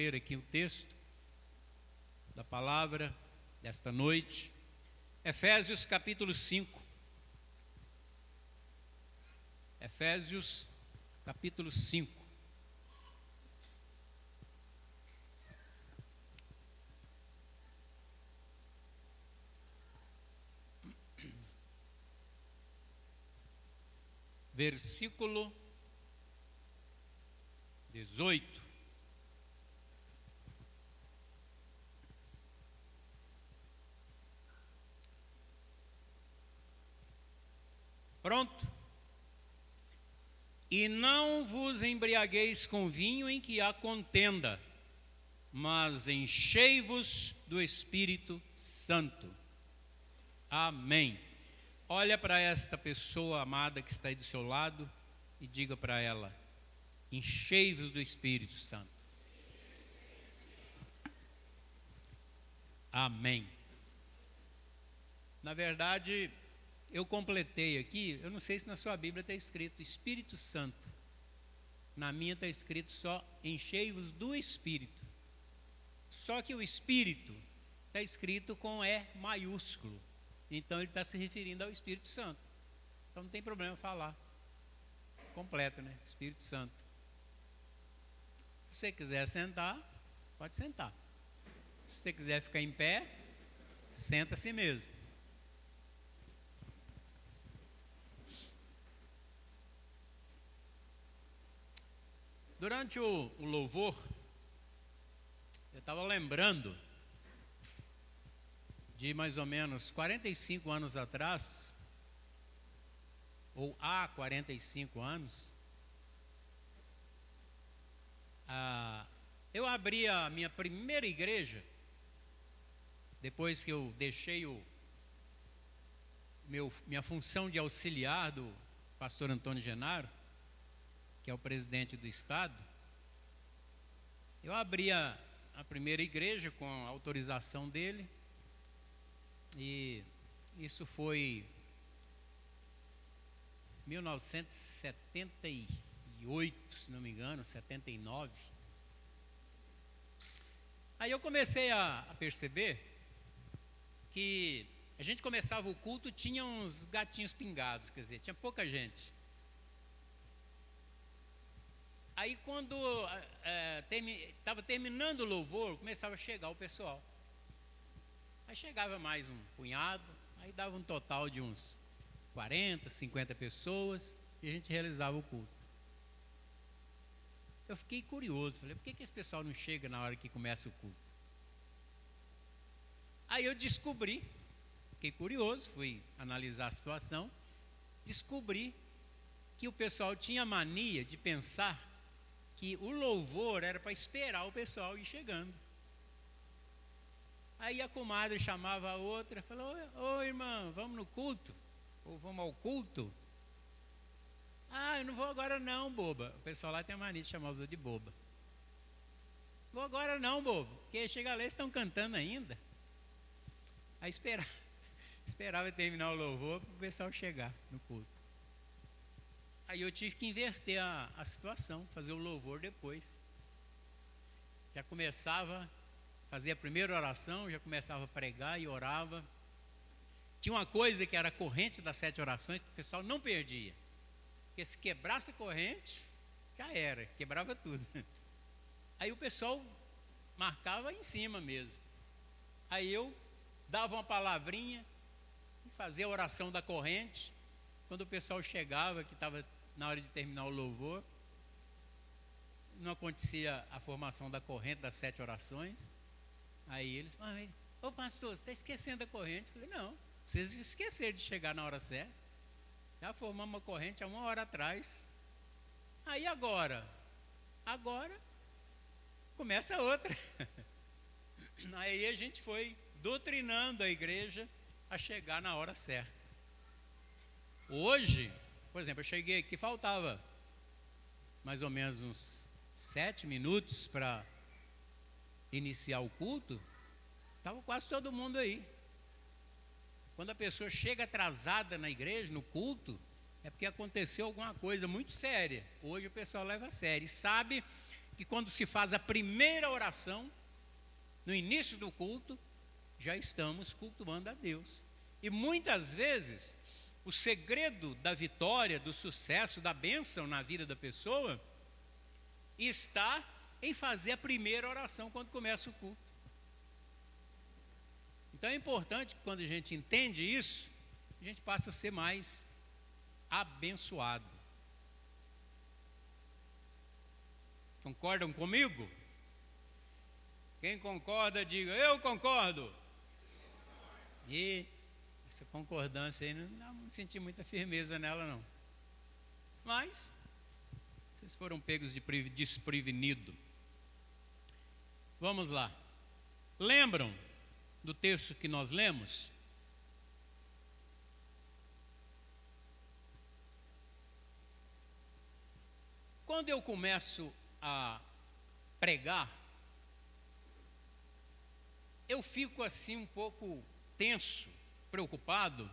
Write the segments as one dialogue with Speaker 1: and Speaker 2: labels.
Speaker 1: ler aqui o texto da palavra desta noite. Efésios capítulo 5. Efésios capítulo 5. Versículo 18. Pronto? E não vos embriagueis com vinho em que há contenda, mas enchei-vos do Espírito Santo. Amém. Olha para esta pessoa amada que está aí do seu lado e diga para ela: enchei-vos do Espírito Santo. Amém. Na verdade, eu completei aqui, eu não sei se na sua Bíblia está escrito Espírito Santo. Na minha está escrito só enchei-vos do Espírito. Só que o Espírito está escrito com E maiúsculo. Então ele está se referindo ao Espírito Santo. Então não tem problema falar. Completo, né? Espírito Santo. Se você quiser sentar, pode sentar. Se você quiser ficar em pé, senta-se mesmo. Durante o louvor, eu estava lembrando de mais ou menos 45 anos atrás, ou há 45 anos, eu abri a minha primeira igreja, depois que eu deixei minha função de auxiliar do pastor Antônio Genaro, que é o presidente do estado. Eu abri a primeira igreja com a autorização dele, e isso foi 1978, se não me engano, 79. Aí eu comecei a perceber que a gente começava o culto, tinha uns gatinhos pingados, quer dizer, tinha pouca gente. Aí quando estava terminando o louvor, começava a chegar o pessoal. Aí chegava mais um punhado, aí dava um total de uns 40, 50 pessoas e a gente realizava o culto. Eu fiquei curioso, falei, por que esse pessoal não chega na hora que começa o culto? Aí eu descobri, fiquei curioso, fui analisar a situação, descobri que o pessoal tinha mania de pensar que o louvor era para esperar o pessoal ir chegando. Aí a comadre chamava a outra, falou: ô irmã, vamos no culto? Ou vamos ao culto? Ah, eu não vou agora não, boba. O pessoal lá tem a mania de chamar os outros de boba. Vou agora não, bobo, porque chega lá, eles estão cantando ainda. Aí esperava terminar o louvor para o pessoal chegar no culto. Aí eu tive que inverter a situação, fazer o louvor depois. Já começava, fazia a primeira oração, já começava a pregar e orava. Tinha uma coisa que era a corrente das 7 orações, que o pessoal não perdia. Porque se quebrasse a corrente, já era, quebrava tudo. Aí o pessoal marcava em cima mesmo. Aí eu dava uma palavrinha e fazia a oração da corrente. Quando o pessoal chegava, que estava na hora de terminar o louvor, não acontecia a formação da corrente das 7 orações. Aí eles falaram: ô pastor, você está esquecendo a corrente? Eu falei: não, vocês esqueceram de chegar na hora certa. Já formamos uma corrente há 1 hora atrás. Aí agora começa outra. Aí a gente foi doutrinando a igreja a chegar na hora certa. Hoje, por exemplo, eu cheguei aqui, faltava mais ou menos uns 7 minutos para iniciar o culto. Estava quase todo mundo aí. Quando a pessoa chega atrasada na igreja, no culto, é porque aconteceu alguma coisa muito séria. Hoje o pessoal leva a sério e sabe que quando se faz a primeira oração, no início do culto, já estamos cultuando a Deus. E muitas vezes, o segredo da vitória, do sucesso, da bênção na vida da pessoa, está em fazer a primeira oração quando começa o culto. Então é importante que quando a gente entende isso, a gente passa a ser mais abençoado. Concordam comigo? Quem concorda, diga, eu concordo. E essa concordância aí, não senti muita firmeza nela não. Mas, vocês foram pegos de desprevenido. Vamos lá. Lembram do texto que nós lemos? Quando eu começo a pregar, eu fico assim um pouco tenso, preocupado,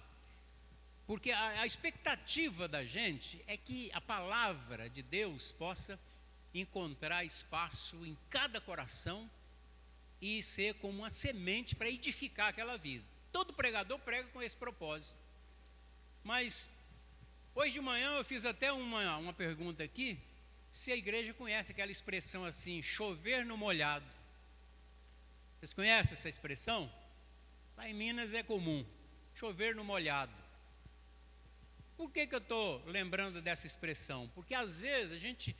Speaker 1: porque a expectativa da gente é que a palavra de Deus possa encontrar espaço em cada coração e ser como uma semente para edificar aquela vida. Todo pregador prega com esse propósito. Mas hoje de manhã eu fiz até uma pergunta aqui, se a igreja conhece aquela expressão assim, chover no molhado. Vocês conhecem essa expressão? Lá em Minas é comum, chover no molhado. Por que eu estou lembrando dessa expressão? Porque às vezes a gente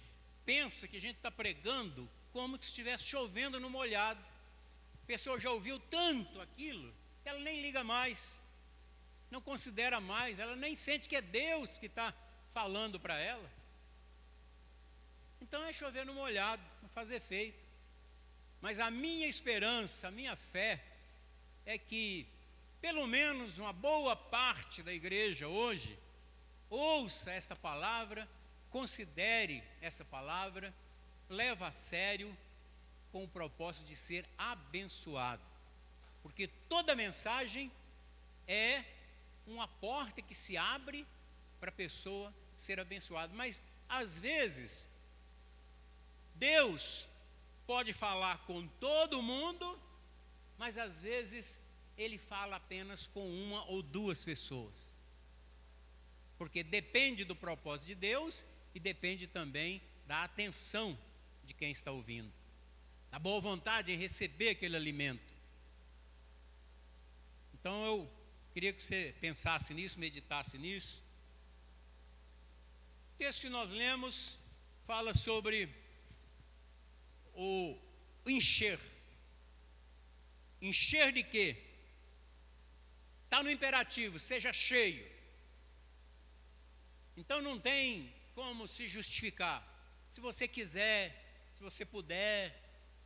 Speaker 1: pensa que a gente está pregando como se estivesse chovendo no molhado. A pessoa já ouviu tanto aquilo, que ela nem liga mais, não considera mais, ela nem sente que é Deus que está falando para ela. Então é chover no molhado, não faz efeito. Mas a minha esperança, a minha fé, é que pelo menos uma boa parte da igreja hoje ouça essa palavra, considere essa palavra, leva a sério com o propósito de ser abençoado. Porque toda mensagem é uma porta que se abre para a pessoa ser abençoada. Mas às vezes Deus pode falar com todo mundo, mas às vezes Ele fala apenas com uma ou duas pessoas. Porque depende do propósito de Deus e depende também da atenção de quem está ouvindo, da boa vontade em receber aquele alimento. Então eu queria que você pensasse nisso, meditasse nisso. O texto que nós lemos fala sobre o encher. Encher de quê? Está no imperativo, seja cheio. Então não tem como se justificar. Se você quiser, se você puder,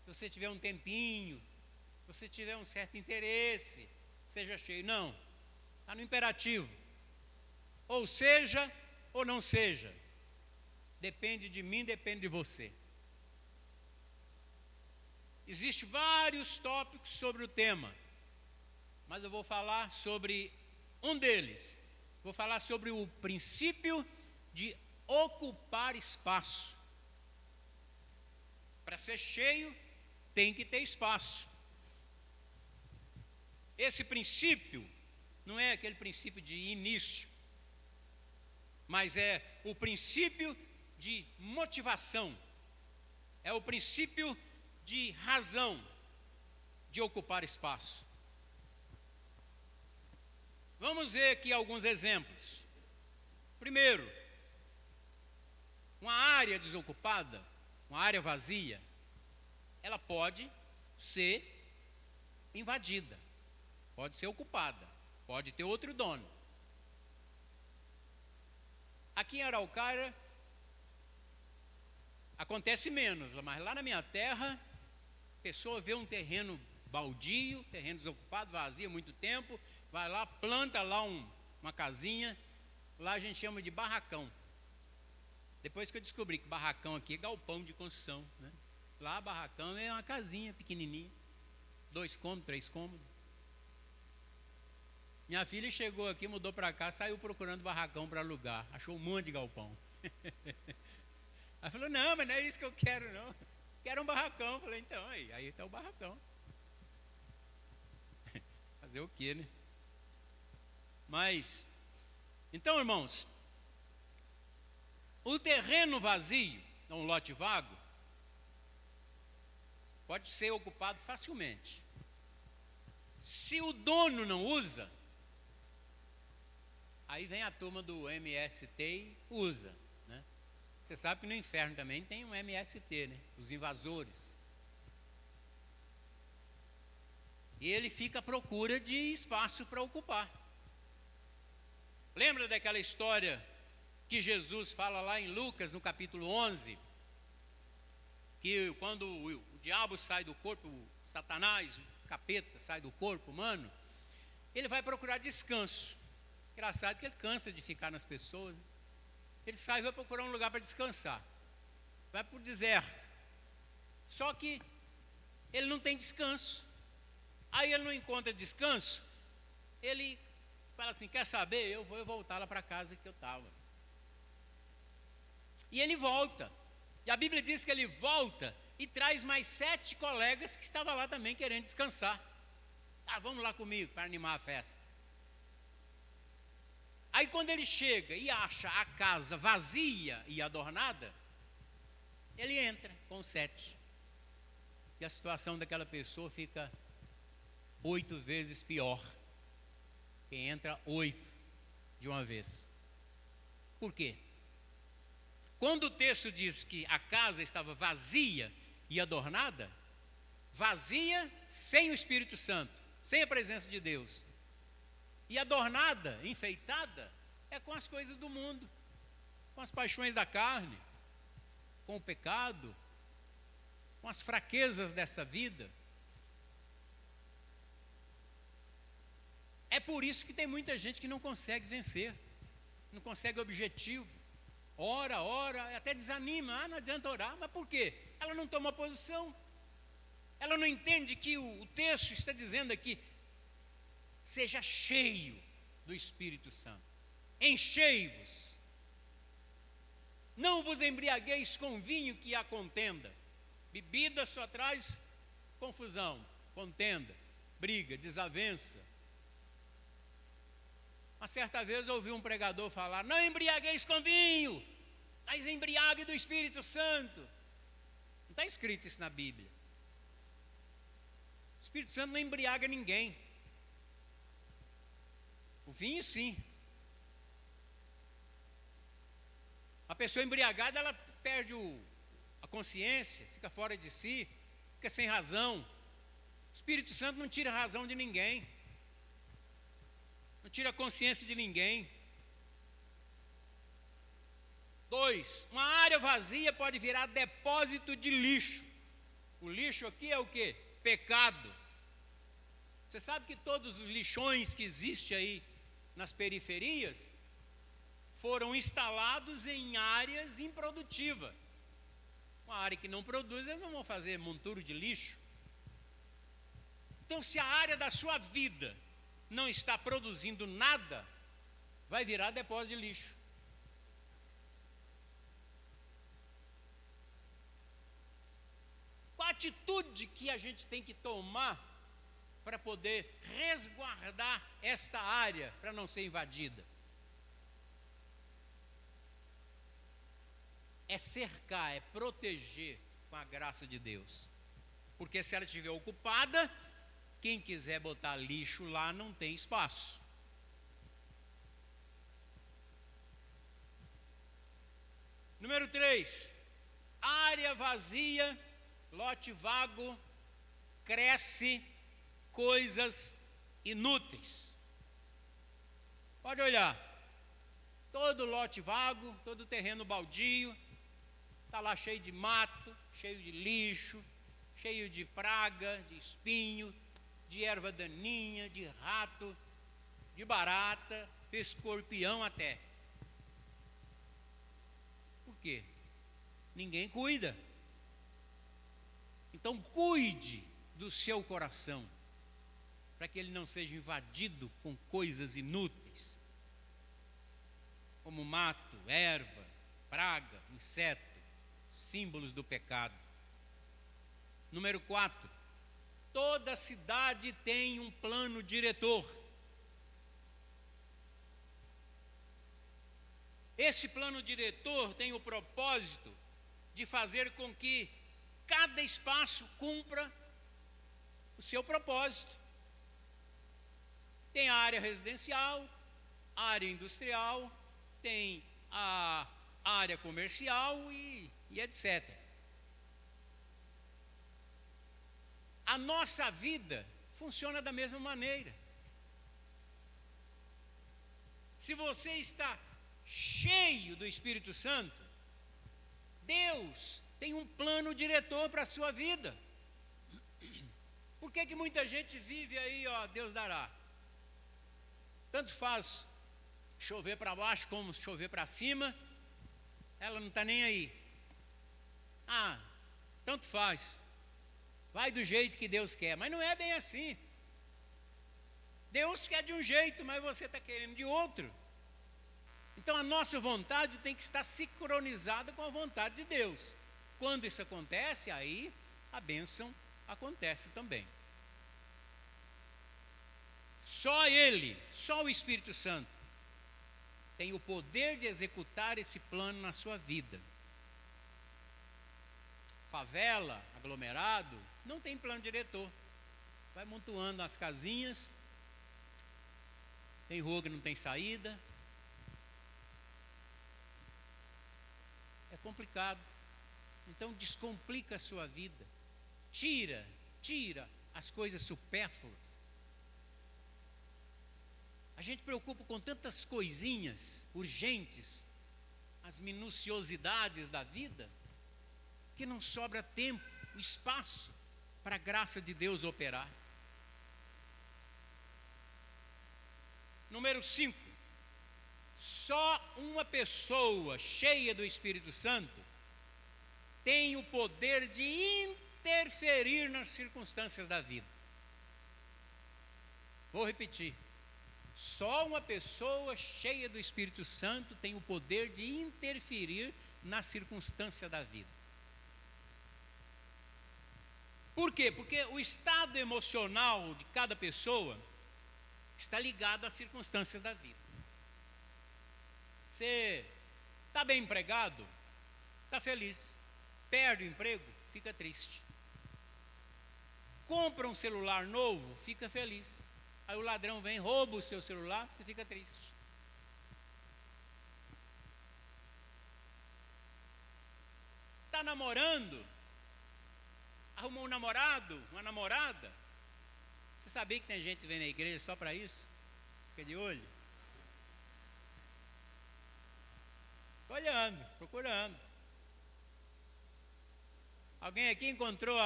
Speaker 1: se você tiver um tempinho, se você tiver um certo interesse, seja cheio. Não, está no imperativo. Ou seja, ou não seja. Depende de mim, depende de você. Existem vários tópicos sobre o tema, mas eu vou falar sobre um deles. Vou falar sobre o princípio de ocupar espaço. Para ser cheio, tem que ter espaço. Esse princípio não é aquele princípio de início, mas é o princípio de motivação, é o princípio de razão de ocupar espaço. Vamos ver aqui alguns exemplos. Primeiro, uma área desocupada, uma área vazia, ela pode ser invadida, pode ser ocupada, pode ter outro dono. Aqui em Araucária acontece menos, mas lá na minha terra, a pessoa vê um terreno baldio, terreno desocupado, vazio há muito tempo, vai lá, planta lá uma casinha, lá a gente chama de barracão. Depois que eu descobri que barracão aqui é galpão de construção, né? Lá barracão é uma casinha pequenininha, 2 cômodos, 3 cômodos. Minha filha chegou aqui, mudou para cá, saiu procurando barracão para alugar, achou um monte de galpão. Ela falou, não, mas não é isso que eu quero não. que era um barracão. Falei, então, aí está o barracão. Fazer o quê, né? Mas, então, irmãos, o terreno vazio, um lote vago, pode ser ocupado facilmente. Se o dono não usa, aí vem a turma do MST e usa, né? Você sabe que no inferno também tem um MST, né? Os invasores. E ele fica à procura de espaço para ocupar. Lembra daquela história que Jesus fala lá em Lucas, no capítulo 11, que quando o diabo sai do corpo, o Satanás, o capeta sai do corpo humano, ele vai procurar descanso. Engraçado que ele cansa de ficar nas pessoas, né? Ele sai e vai procurar um lugar para descansar. Vai para o deserto. Só que ele não tem descanso. Aí ele não encontra descanso, ele fala assim, quer saber, eu vou voltar lá para a casa que eu estava. E ele volta. E a Bíblia diz que ele volta e traz mais 7 colegas que estavam lá também querendo descansar. Vamos lá comigo para animar a festa. Aí quando ele chega e acha a casa vazia e adornada, ele entra com os 7. E a situação daquela pessoa fica 8 vezes pior. Quem entra 8 de uma vez. Por quê? Quando o texto diz que a casa estava vazia e adornada, vazia sem o Espírito Santo, sem a presença de Deus. E adornada, enfeitada, é com as coisas do mundo, com as paixões da carne, com o pecado, com as fraquezas dessa vida. É por isso que tem muita gente que não consegue vencer, não consegue objetivo. Ora, até desanima, não adianta orar, mas por quê? Ela não toma posição. Ela não entende que o texto está dizendo aqui, seja cheio do Espírito Santo. Enchei-vos. Não vos embriagueis com vinho que há contenda. Bebida só traz confusão, contenda, briga, desavença. Uma certa vez eu ouvi um pregador falar, não embriagueis com vinho, mas embriague do Espírito Santo. Não está escrito isso na Bíblia. O Espírito Santo não embriaga ninguém. O vinho sim. A pessoa embriagada, ela perde a consciência, fica fora de si, fica sem razão. O Espírito Santo não tira a razão de ninguém. Não tira a consciência de ninguém. 2, uma área vazia pode virar depósito de lixo. O lixo aqui é o quê? Pecado. Você sabe que todos os lixões que existem aí nas periferias foram instalados em áreas improdutivas. Uma área que não produz, eles não vão fazer monturo de lixo. Então, se a área da sua vida não está produzindo nada, vai virar depósito de lixo. Qual a atitude que a gente tem que tomar para poder resguardar esta área para não ser invadida? É cercar, é proteger com a graça de Deus. Porque se ela estiver ocupada, quem quiser botar lixo lá não tem espaço. Número 3, área vazia, lote vago, cresce coisas inúteis. Pode olhar, todo lote vago, todo terreno baldio, está lá cheio de mato, cheio de lixo, cheio de praga, de espinho, de erva daninha, de rato, de barata, de escorpião até. Por quê? Ninguém cuida. Então cuide do seu coração, para que ele não seja invadido com coisas inúteis, como mato, erva, praga, inseto, símbolos do pecado. Número 4, toda cidade tem um plano diretor. Esse plano diretor tem o propósito de fazer com que cada espaço cumpra o seu propósito. Tem a área residencial, a área industrial, tem a área comercial e etc. A nossa vida funciona da mesma maneira. Se você está cheio do Espírito Santo, Deus tem um plano diretor para a sua vida. Por que muita gente vive aí, Deus dará? Tanto faz chover para baixo como chover para cima, ela não está nem aí. Tanto faz. Vai do jeito que Deus quer, mas não é bem assim. Deus quer de um jeito, mas você está querendo de outro. Então a nossa vontade tem que estar sincronizada com a vontade de Deus. Quando isso acontece, aí a bênção acontece também. Só Ele, só o Espírito Santo, tem o poder de executar esse plano na sua vida. Favela, aglomerado, não tem plano diretor. Vai amontoando as casinhas, tem rua que não tem saída. É complicado. Então descomplica a sua vida. Tira as coisas supérfluas. A gente preocupa com tantas coisinhas urgentes, as minuciosidades da vida, que não sobra tempo, espaço para a graça de Deus operar. Número 5, só uma pessoa cheia do Espírito Santo tem o poder de interferir nas circunstâncias da vida. Vou repetir. Só uma pessoa cheia do Espírito Santo tem o poder de interferir na circunstância da vida. Por quê? Porque o estado emocional de cada pessoa está ligado às circunstâncias da vida. Você está bem empregado? Está feliz. Perde o emprego? Fica triste. Compra um celular novo? Fica feliz. Aí o ladrão vem, rouba o seu celular, você fica triste. Está namorando? Arrumou um namorado, uma namorada? Você sabia que tem gente que vem na igreja só para isso? Fica de olho. Olhando, procurando. Alguém aqui encontrou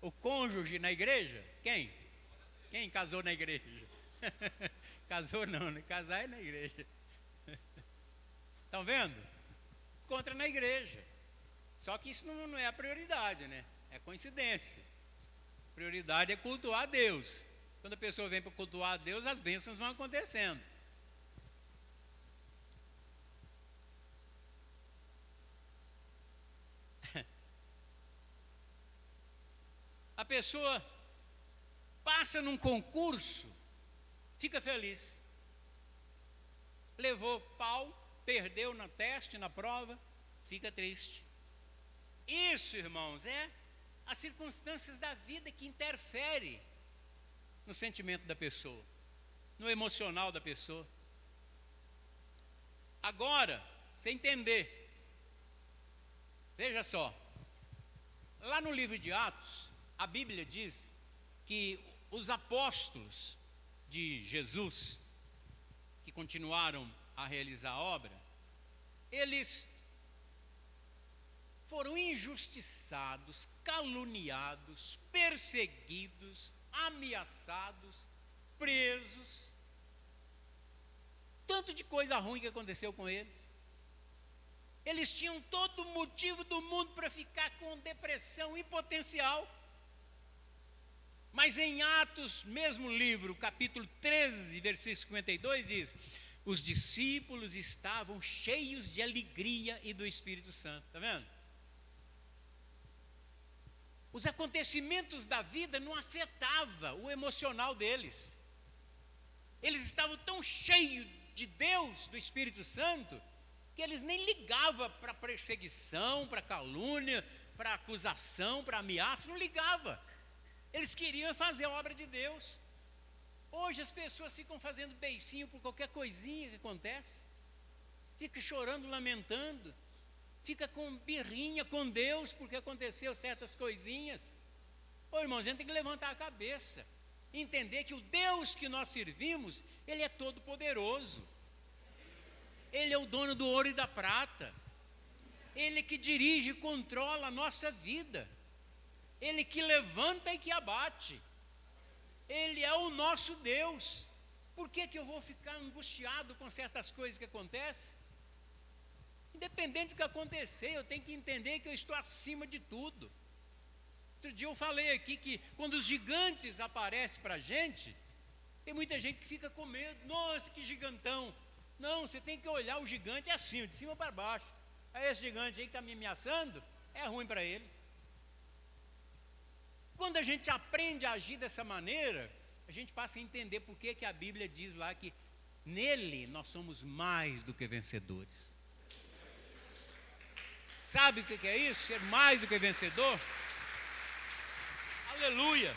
Speaker 1: o cônjuge na igreja? Quem? Quem casou na igreja? Casou não, né? Casar é na igreja. Estão vendo? Encontra na igreja. Só que isso não é a prioridade, né? É coincidência. A prioridade é cultuar a Deus. Quando a pessoa vem para cultuar a Deus, as bênçãos vão acontecendo. A pessoa passa num concurso, fica feliz. Levou pau, perdeu no teste, na prova, fica triste. Isso, irmãos, é as circunstâncias da vida que interferem no sentimento da pessoa, no emocional da pessoa. Agora, você entender, veja só, lá no livro de Atos, a Bíblia diz que os apóstolos de Jesus, que continuaram a realizar a obra, eles foram injustiçados, caluniados, perseguidos, ameaçados, presos. Tanto de coisa ruim que aconteceu com eles. Eles tinham todo o motivo do mundo para ficar com depressão e potencial. Mas em Atos, mesmo livro, capítulo 13, versículo 52, diz: os discípulos estavam cheios de alegria e do Espírito Santo. Está vendo? Os acontecimentos da vida não afetavam o emocional deles. Eles estavam tão cheios de Deus, do Espírito Santo, que eles nem ligavam para perseguição, para calúnia, para acusação, para ameaça, não ligavam. Eles queriam fazer a obra de Deus. Hoje as pessoas ficam fazendo beicinho por qualquer coisinha que acontece. Fica chorando, lamentando. Fica com birrinha com Deus porque aconteceu certas coisinhas. Ô irmãos, a gente tem que levantar a cabeça. Entender que o Deus que nós servimos, Ele é todo poderoso. Ele é o dono do ouro e da prata. Ele que dirige e controla a nossa vida. Ele que levanta e que abate. Ele é o nosso Deus. Por que eu vou ficar angustiado com certas coisas que acontecem? Independente do que acontecer, eu tenho que entender que eu estou acima de tudo. Outro dia eu falei aqui que quando os gigantes aparecem para a gente, tem muita gente que fica com medo. Nossa, que gigantão. Não, você tem que olhar o gigante assim, de cima para baixo. Aí esse gigante aí que está me ameaçando, é ruim para ele. Quando a gente aprende a agir dessa maneira, a gente passa a entender por que a Bíblia diz lá que nele nós somos mais do que vencedores. Sabe o que é isso? Ser mais do que vencedor? Aleluia!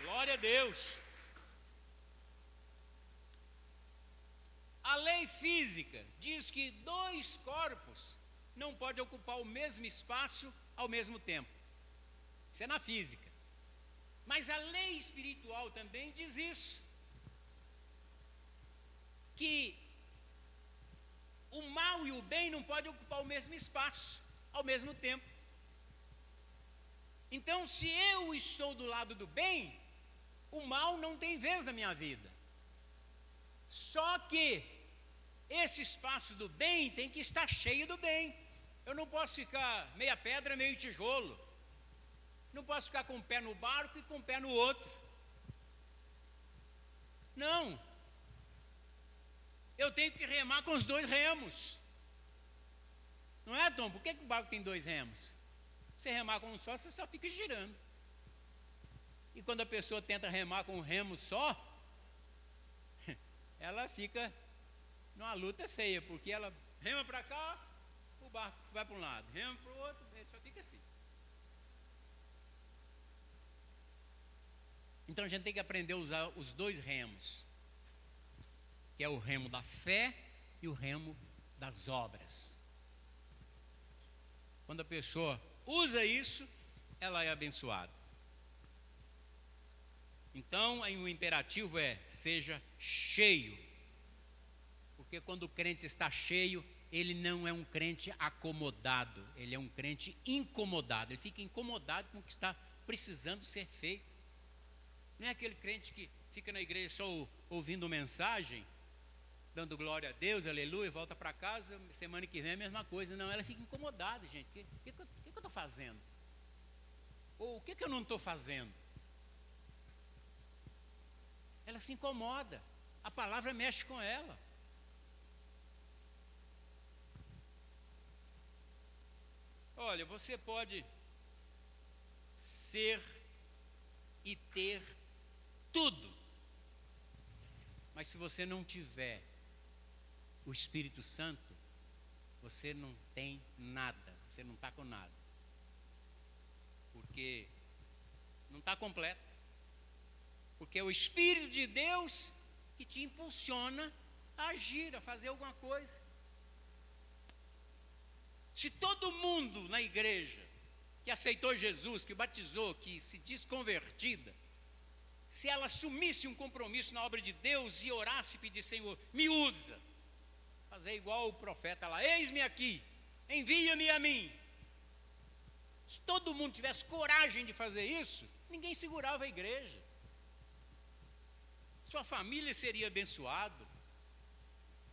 Speaker 1: Glória a Deus! A lei física diz que dois corpos não podem ocupar o mesmo espaço ao mesmo tempo. Isso é na física. Mas a lei espiritual também diz isso. Que o mal e o bem não podem ocupar o mesmo espaço ao mesmo tempo. Então, se eu estou do lado do bem, o mal não tem vez na minha vida. Só que esse espaço do bem tem que estar cheio do bem. Eu não posso ficar meia pedra, meio tijolo. Não posso ficar com um pé no barco e com um pé no outro. Não. Eu tenho que remar com os dois remos. Não é, Tom? Por que o barco tem dois remos? Você remar com um só, você só fica girando. E quando a pessoa tenta remar com um remo só, ela fica numa luta feia, porque ela rema para cá, o barco vai para um lado, rema para o outro, ele só fica assim. Então a gente tem que aprender a usar os dois remos, que é o remo da fé e o remo das obras. Quando a pessoa usa isso, ela é abençoada. Então, aí o imperativo é: seja cheio. Porque quando o crente está cheio, ele não é um crente acomodado, ele é um crente incomodado. Ele fica incomodado com o que está precisando ser feito. Não é aquele crente que fica na igreja só ouvindo mensagem, dando glória a Deus, aleluia, volta para casa, semana que vem é a mesma coisa. Não, ela fica incomodada, gente. O que eu estou fazendo? Ou o que eu não estou fazendo? Ela se incomoda. A palavra mexe com ela. Olha, você pode ser e ter tudo, mas se você não tiver o Espírito Santo, você não tem nada, você não está com nada, porque não está completo, porque é o Espírito de Deus que te impulsiona a agir, a fazer alguma coisa. Se todo mundo na igreja que aceitou Jesus, que batizou, que se diz convertida, se ela assumisse um compromisso na obra de Deus e orasse e pedisse: Senhor, me usa, fazer igual o profeta lá, eis-me aqui, envia-me a mim. Se todo mundo tivesse coragem de fazer isso, ninguém segurava a igreja. Sua família seria abençoada,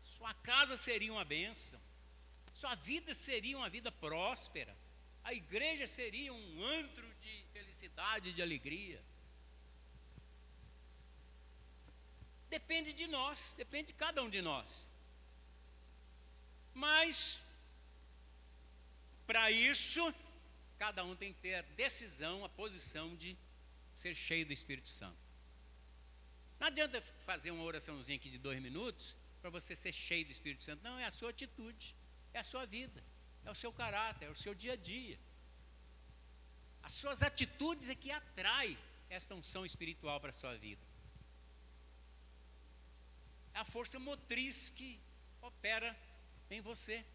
Speaker 1: sua casa seria uma bênção, sua vida seria uma vida próspera, a igreja seria um antro de felicidade, de alegria. Depende de nós, depende de cada um de nós. Mas, para isso, cada um tem que ter a decisão, a posição de ser cheio do Espírito Santo. Não adianta fazer uma oraçãozinha aqui de 2 minutos para você ser cheio do Espírito Santo. Não, é a sua atitude, é a sua vida, é o seu caráter, é o seu dia a dia. As suas atitudes é que atraem esta unção espiritual para a sua vida. É a força motriz que opera em você.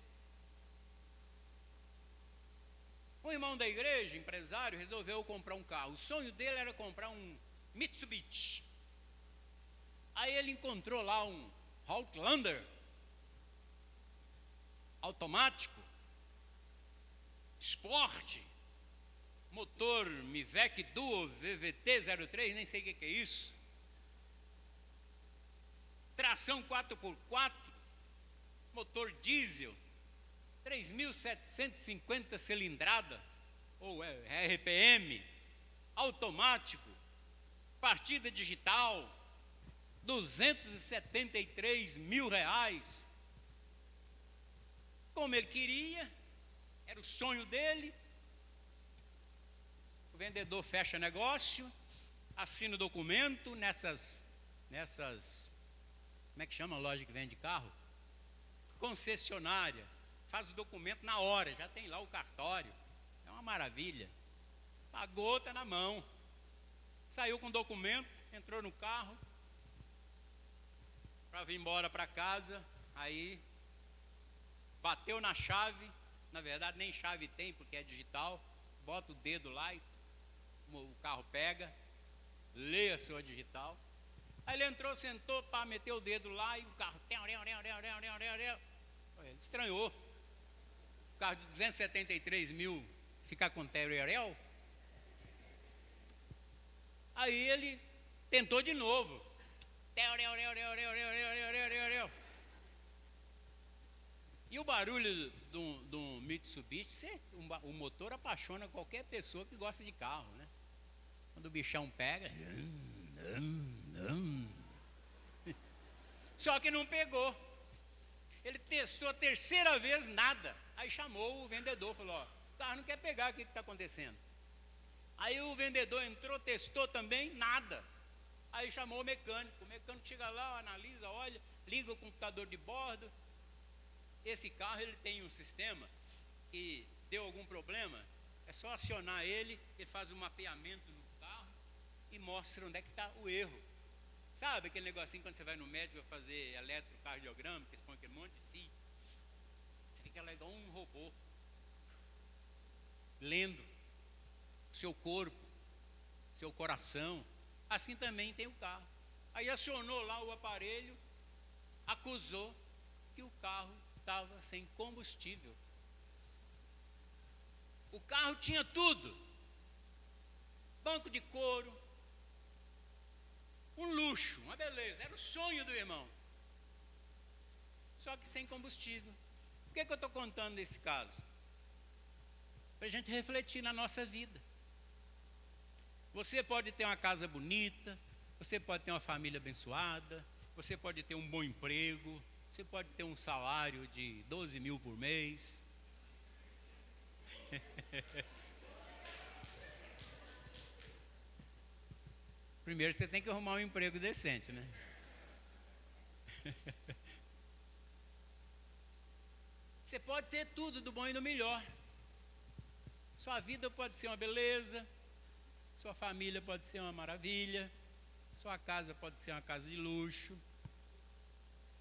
Speaker 1: Um irmão da igreja, empresário, resolveu comprar um carro. O sonho dele era comprar um Mitsubishi. Aí ele encontrou lá um Outlander automático, esporte, motor Mivec Duo VVT-03, nem sei o que é isso. Tração 4x4, motor diesel, 3.750 cilindrada, ou RPM, automático, partida digital, R$273 mil. Como ele queria, era o sonho dele. O vendedor fecha negócio, assina o documento nessas, como é que chama a loja que vende carro? Concessionária. Faz o documento na hora, já tem lá o cartório. É uma maravilha. Pagou, está na mão. Saiu com o documento, entrou no carro para vir embora para casa. Aí bateu na chave. Na verdade nem chave tem, porque é digital. Bota o dedo lá e o carro pega, lê a sua digital. Aí ele entrou, sentou, para meter o dedo lá e o carro ele estranhou. O carro de 273 mil ficar com tererel. Aí ele tentou de novo. E o barulho do Mitsubishi, o motor apaixona qualquer pessoa que gosta de carro, né? Quando o bichão pega. Só que não pegou. Ele testou a terceira vez, nada. Aí chamou o vendedor, falou: ó, o carro não quer pegar, o que está acontecendo? Aí o vendedor entrou, testou também, nada. Aí chamou o mecânico chega lá, analisa, olha, liga o computador de bordo. Esse carro ele tem um sistema que deu algum problema, é só acionar ele, ele faz um mapeamento no carro e mostra onde é que está o erro. Sabe aquele negocinho quando você vai no médico fazer eletrocardiograma, que eles põem aquele monte de fio? Você fica lá igual um robô, lendo o seu corpo, seu coração. Assim também tem o carro. Aí acionou lá o aparelho, acusou que o carro estava sem combustível. O carro tinha tudo: banco de couro, um luxo, uma beleza, era o sonho do irmão, só que sem combustível. Por que eu estou contando esse caso? Para a gente refletir na nossa vida. Você pode ter uma casa bonita, você pode ter uma família abençoada, você pode ter um bom emprego, você pode ter um salário de 12 mil por mês. Primeiro você tem que arrumar um emprego decente, né? Você pode ter tudo do bom e do melhor. Sua vida pode ser uma beleza, sua família pode ser uma maravilha, sua casa pode ser uma casa de luxo.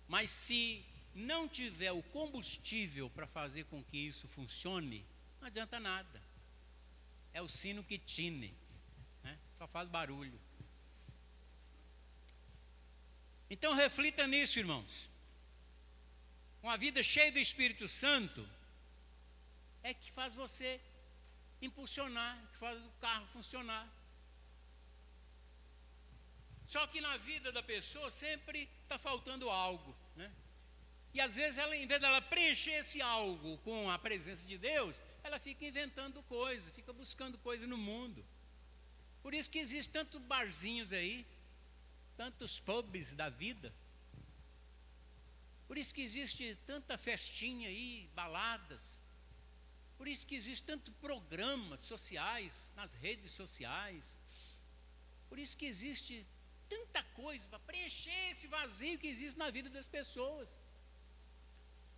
Speaker 1: Mas se não tiver o combustível para fazer com que isso funcione, não adianta nada. É o sino que tine, né? Só faz barulho. Então reflita nisso, irmãos. Uma vida cheia do Espírito Santo é que faz você impulsionar, que faz o carro funcionar. Só que na vida da pessoa sempre está faltando algo, né? E às vezes ela, em vez dela preencher esse algo com a presença de Deus, ela fica inventando coisas, fica buscando coisas no mundo. Por isso que existem tantos barzinhos aí, tantos pubs da vida. Por isso que existe tanta festinha aí, baladas. Por isso que existe tanto programas sociais, nas redes sociais. Por isso que existe tanta coisa para preencher esse vazio que existe na vida das pessoas.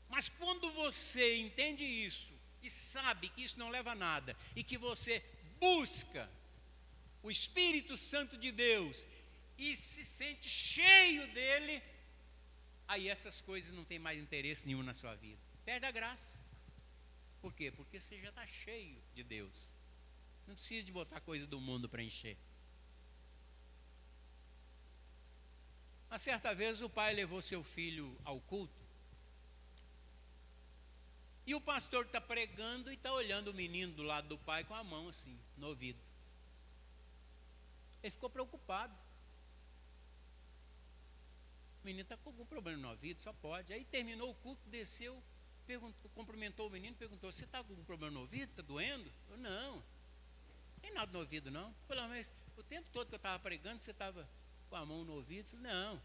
Speaker 1: Mas quando você entende isso e sabe que isso não leva a nada, e que você busca o Espírito Santo de Deus e se sente cheio dele, aí essas coisas não têm mais interesse nenhum na sua vida. Perde a graça. Por quê? Porque você já está cheio de Deus. Não precisa de botar coisa do mundo para encher. Uma certa vez o pai levou seu filho ao culto. E o pastor está pregando e está olhando o menino do lado do pai com a mão assim, no ouvido. Ele ficou preocupado. O menino está com algum problema no ouvido, só pode. Aí terminou o culto, desceu, cumprimentou o menino, perguntou: você está com algum problema no ouvido? Está doendo? Eu: não, não tem nada no ouvido não. Pelo menos o tempo todo que eu estava pregando, você estava com a mão no ouvido. Eu falei: não,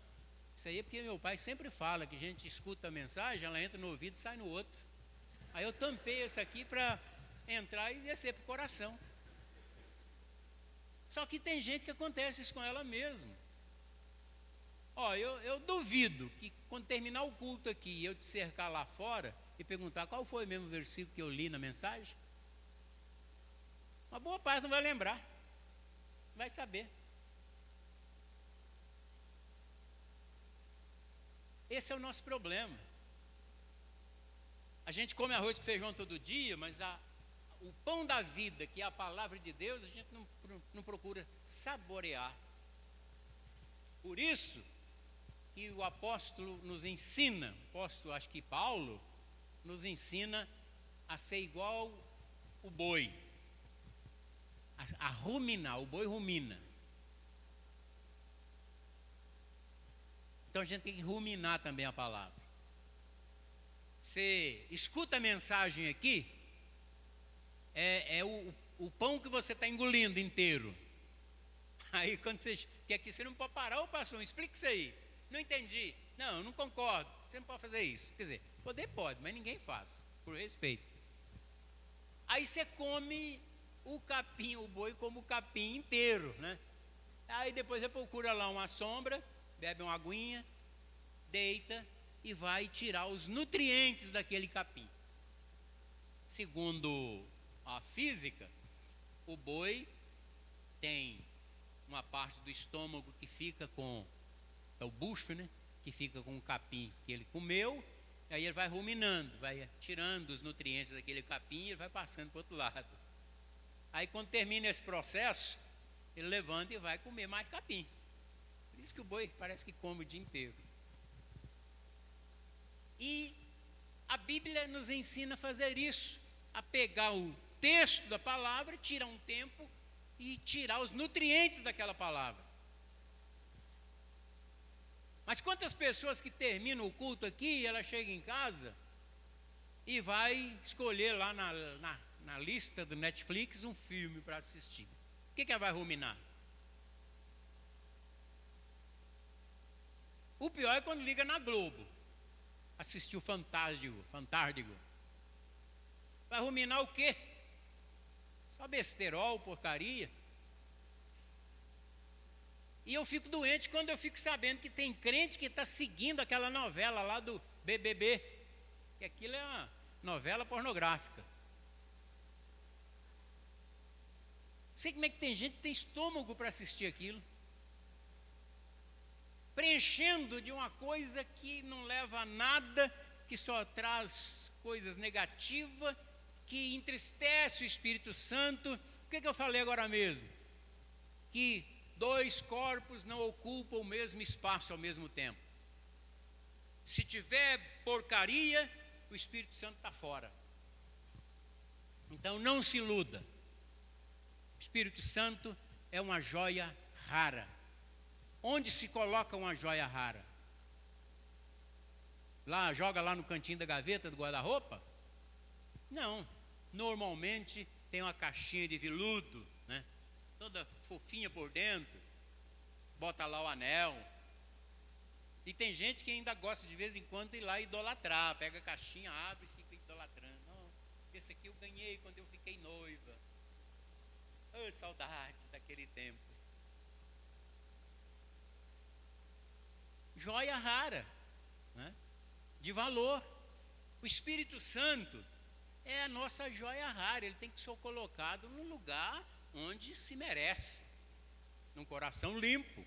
Speaker 1: isso aí é porque meu pai sempre fala que a gente escuta a mensagem, ela entra no ouvido e sai no outro. Aí eu tampei esse aqui para entrar e descer para o coração. Só que tem gente que acontece isso com ela mesmo. Eu duvido que quando terminar o culto aqui e eu te cercar lá fora e perguntar qual foi o mesmo versículo que eu li na mensagem, uma boa parte não vai lembrar, vai saber. Esse é o nosso problema. A gente come arroz com feijão todo dia, mas o pão da vida, que é a palavra de Deus, a gente não procura saborear. Por isso que o apóstolo nos ensina, acho que Paulo, nos ensina a ser igual o boi, a ruminar, o boi rumina. Então a gente tem que ruminar também a palavra. Você escuta a mensagem aqui, é o pão que você está engolindo inteiro. Aí quando que aqui você não pode parar: ô pastor, explica isso aí. Não entendi. Não, eu não concordo. Você não pode fazer isso. Quer dizer, poder pode, mas ninguém faz, por respeito. Aí você come o capim, o boi come o capim inteiro, né? Aí depois você procura lá uma sombra, bebe uma aguinha, deita e vai tirar os nutrientes daquele capim. Segundo a física, o boi tem uma parte do estômago que fica com, é o bucho, né? Que fica com o capim que ele comeu, e aí ele vai ruminando, vai tirando os nutrientes daquele capim e ele vai passando para o outro lado. Aí quando termina esse processo, ele levanta e vai comer mais capim. Por isso que o boi parece que come o dia inteiro. E a Bíblia nos ensina a fazer isso, a pegar o texto da palavra, tirar um tempo e tirar os nutrientes daquela palavra. Mas quantas pessoas que terminam o culto aqui, ela chega em casa e vai escolher lá na lista do Netflix um filme para assistir. O que ela vai ruminar? O pior é quando liga na Globo, assistir o Fantástico. Vai ruminar o quê? Só besterol, porcaria. E eu fico doente quando eu fico sabendo que tem crente que está seguindo aquela novela lá do BBB, que aquilo é uma novela pornográfica. Sei como é que tem gente que tem estômago para assistir aquilo, preenchendo de uma coisa que não leva a nada, que só traz coisas negativas, que entristece o Espírito Santo. O que eu falei agora mesmo? Que 2 corpos não ocupam o mesmo espaço ao mesmo tempo. Se tiver porcaria, o Espírito Santo está fora. Então não se iluda. O Espírito Santo é uma joia rara. Onde se coloca uma joia rara? Lá, joga lá no cantinho da gaveta do guarda-roupa? Não. Normalmente tem uma caixinha de veludo, né? Toda fofinha por dentro. Bota lá o anel. E tem gente que ainda gosta de vez em quando ir lá idolatrar. Pega a caixinha, abre e fica idolatrando. Não, esse aqui eu ganhei quando eu fiquei noiva. Oh, saudade daquele tempo. Joia rara, né? De valor. O Espírito Santo é a nossa joia rara. Ele tem que ser colocado no lugar onde se merece, num coração limpo,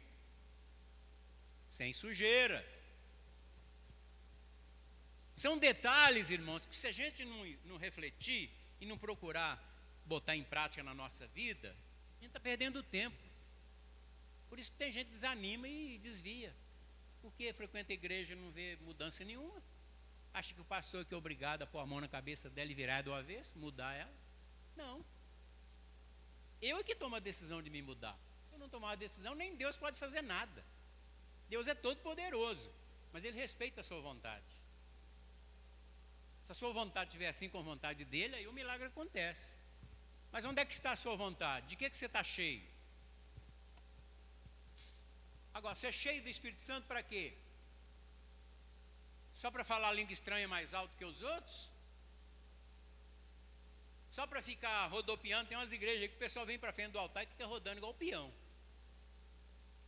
Speaker 1: sem sujeira. São detalhes, irmãos, que se a gente não refletir e não procurar botar em prática na nossa vida, a gente está perdendo tempo. Por isso que tem gente que desanima e desvia. Porque frequenta a igreja e não vê mudança nenhuma. Acha que o pastor que é obrigado a pôr a mão na cabeça dela e virar do avesso, mudar ela. Não. Eu é que tomo a decisão de me mudar. Se eu não tomar a decisão, nem Deus pode fazer nada. Deus é todo poderoso, mas Ele respeita a sua vontade. Se a sua vontade estiver assim com a vontade dele, aí o milagre acontece. Mas onde é que está a sua vontade? De que você está cheio? Agora, você é cheio do Espírito Santo para quê? Só para falar a língua estranha mais alto que os outros? Só para ficar rodopiando? Tem umas igrejas aí que o pessoal vem para frente do altar e fica rodando igual peão.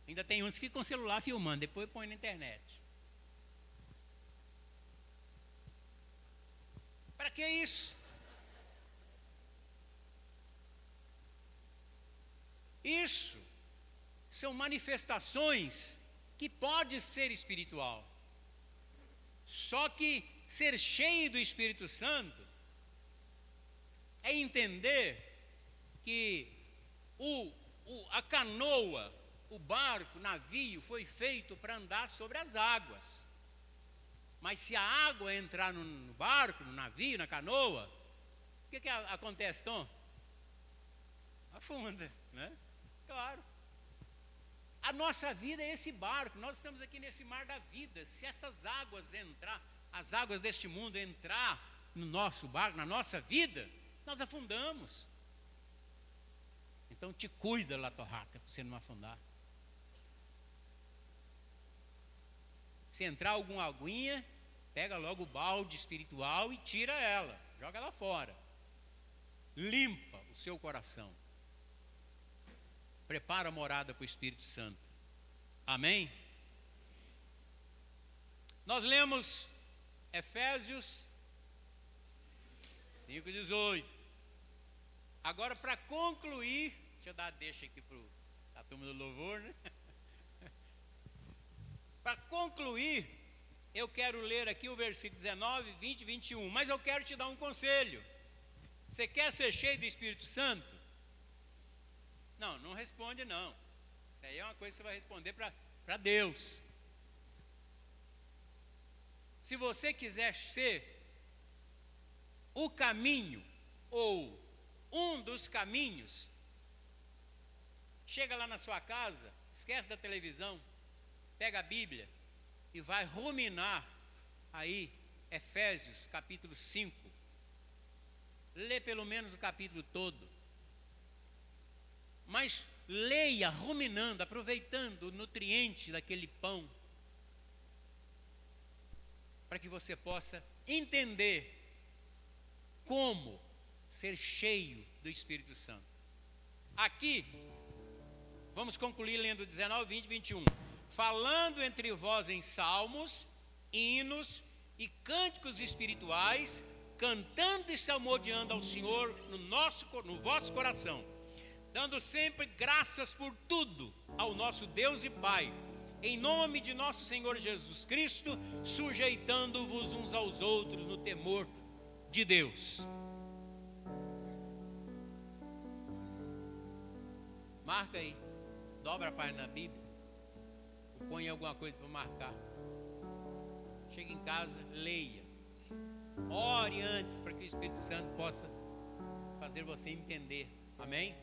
Speaker 1: Ainda tem uns que ficam com o celular filmando, depois põe na internet. Para que isso? Isso são manifestações que pode ser espiritual. Só que ser cheio do Espírito Santo é entender que a canoa, o barco, o navio foi feito para andar sobre as águas. Mas se a água entrar no barco, no navio, na canoa, o que acontece, Tom? Afunda, né? Claro. A nossa vida é esse barco, nós estamos aqui nesse mar da vida. Se essas águas entrar, as águas deste mundo entrar no nosso barco, na nossa vida, nós afundamos. Então te cuida, Latorraca, para você não afundar. Se entrar alguma aguinha, pega logo o balde espiritual e tira ela, joga ela fora. Limpa o seu coração. Prepara a morada para o Espírito Santo. Amém? Nós lemos Efésios 5:18. Agora, para concluir, deixa eu dar a deixa aqui para a turma do louvor, né? Para concluir, eu quero ler aqui o versículo 19, 20 e 21. Mas eu quero te dar um conselho. Você quer ser cheio do Espírito Santo? Não responde não. Isso aí é uma coisa que você vai responder para Deus. Se você quiser ser o caminho ou um dos caminhos, chega lá na sua casa, esquece da televisão, pega a Bíblia e vai ruminar aí Efésios capítulo 5. Lê pelo menos o capítulo todo. Mas leia ruminando, aproveitando o nutriente daquele pão, para que você possa entender como ser cheio do Espírito Santo. Aqui, vamos concluir lendo 19, 20 e 21. Falando entre vós em salmos, hinos e cânticos espirituais, cantando e salmodiando ao Senhor no vosso coração, dando sempre graças por tudo ao nosso Deus e Pai, em nome de nosso Senhor Jesus Cristo, sujeitando-vos uns aos outros no temor de Deus. Marca aí, dobra a página da Bíblia, ou põe alguma coisa para marcar. Chega em casa, leia, ore antes para que o Espírito Santo possa fazer você entender. Amém?